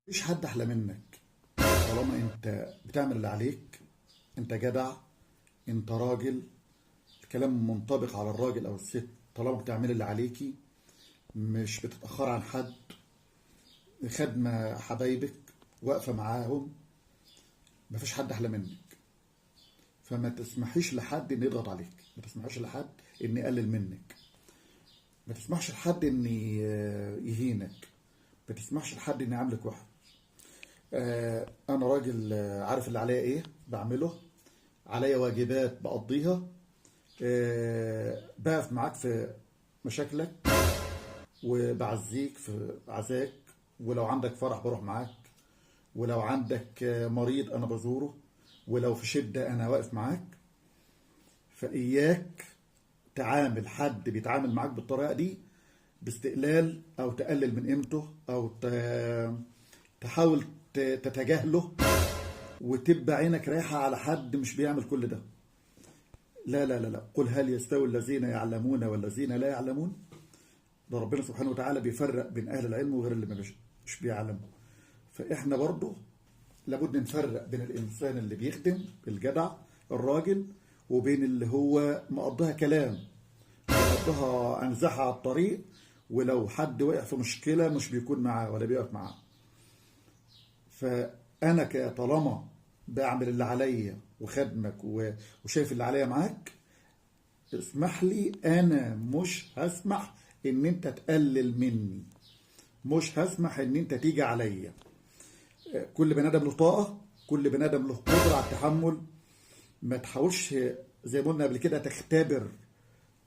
مفيش حد احلى منك. طالما انت بتعمل اللي عليك، انت جدع، انت راجل. الكلام منطبق على الراجل او الست. طالما بتعمل اللي عليكي، مش بتتأخر عن حد، خدمة حبايبك، واقفة معاهم، مفيش حد احلى منك. فما تسمحيش لحد ان يضغط عليك، ما تسمحيش لحد ان يقلل منك، ما تسمحش لحد ان يهينك، ما تسمحش لحد ان يعاملك وحش. انا راجل عارف اللي عليا ايه بعمله، عليا واجبات بقضيها. بقف معاك في مشاكلك، وبعزيك في عزاك، ولو عندك فرح بروح معاك، ولو عندك مريض انا بزوره، ولو في شدة انا واقف معاك. فإياك تعامل حد بيتعامل معاك بالطريقة دي باستقلال، او تقلل من قيمته، او تحاول تتجاهله، وتبقى عينك رايحة على حد مش بيعمل كل ده. لا لا لا لا، قل هل يستوي الذين يعلمون والذين لا يعلمون؟ ده ربنا سبحانه وتعالى بيفرق بين أهل العلم وغير اللي مش بيعلموا. فإحنا برضه لابد نفرق بين الإنسان اللي بيخدم، الجدع الراجل، وبين اللي هو مقضيها كلام، مقضيها أنزحة على الطريق، ولو حد وقع في مشكلة مش بيكون معاه ولا بيقف معاه. فأنا طالما بعمل اللي عليا وخدمك وشايف اللي عليا معاك، اسمح لي، أنا مش هسمح إن أنت تقلل مني، مش هسمح إن أنت تيجي عليا. كل بني آدم له طاقة، كل بني آدم له قدرة على التحمل. ما تحاولش زي ما قلنا قبل كده تختبر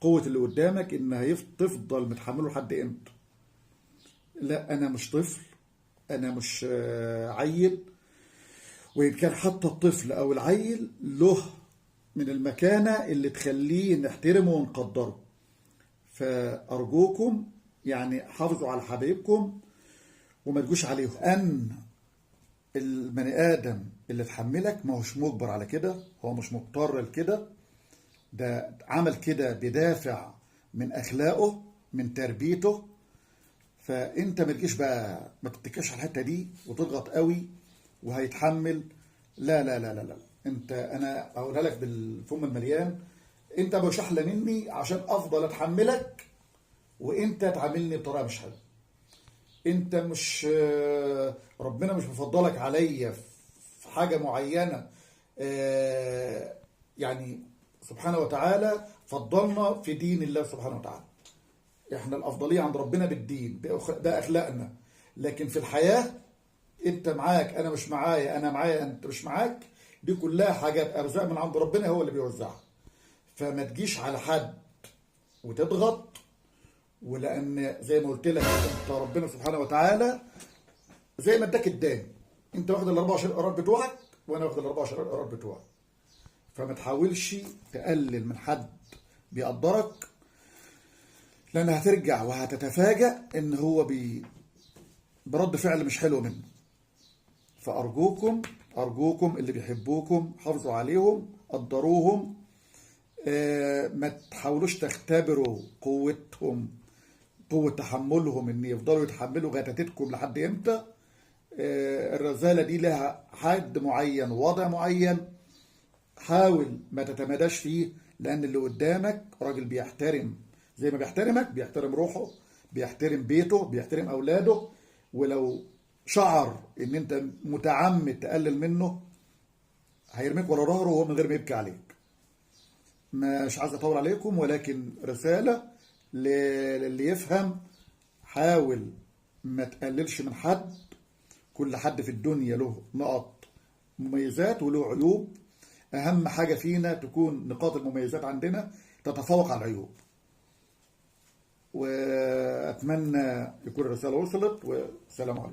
قوة اللي قدامك إنها تفضل متحمله لحد إمتى. لا، أنا مش طفل، أنا مش عيل. وإن كان حتى الطفل أو العيل له من المكانة اللي تخليه نحترمه ونقدره. فأرجوكم يعني حافظوا على حبايبكم وما تجوش عليهم. أن البني آدم اللي تحملك ما هوش مجبر على كده، هو مش مضطر لكده، ده عمل كده بدافع من أخلاقه، من تربيته. فأنت ما تجيش بقى، ما تتكاش على الحتة دي وتضغط قوي وهيتحمل. لا لا لا لا لا، أنا أقولها لك بالفم المليان، أنت مش أحلى مني عشان أفضل أتحملك وأنت تعاملني بطريقة مش حلوة. أنت مش ربنا مش مفضلك عليا في حاجة معينة. يعني سبحانه وتعالى فضلنا في دين الله سبحانه وتعالى. احنا الأفضلية عند ربنا بالدين، ده أخلاقنا. لكن في الحياة انت معاك انا مش معايا، انا معايا انت مش معاك، دي كلها حاجات ارزاق من عند ربنا هو اللي بيوزعها. فما تجيش على حد وتضغط. ولان زي ما قلت لك، انت ربنا سبحانه وتعالى زي ما اداك انت واخد ال 24 قرار بتوعك، وانا واخد ال 24 قرار بتوعك. فما تحاولش تقلل من حد بيقدرك، لان هترجع وهتتفاجأ ان هو برد فعل مش حلو منه. فأرجوكم أرجوكم اللي بيحبوكم حافظوا عليهم، قدروهم. ما تحاولوش تختبروا قوتهم، قوة تحملهم، ان يفضلوا يتحملوا غتاتتكم لحد امتى. الرسالة دي لها حد معين، وضع معين، حاول ما تتماداش فيه. لأن اللي قدامك راجل بيحترم، زي ما بيحترمك بيحترم روحه، بيحترم بيته، بيحترم أولاده. ولو شعر ان انت متعمد تقلل منه، هيرميك ورا ظهره وهو من غير ما يبكي عليك. مش عايز اطول عليكم، ولكن رسالة للي يفهم. حاول ما تقللش من حد. كل حد في الدنيا له نقط مميزات وله عيوب. اهم حاجة فينا تكون نقاط المميزات عندنا تتفوق على العيوب. واتمنى يكون الرسالة وصلت، والسلام عليكم.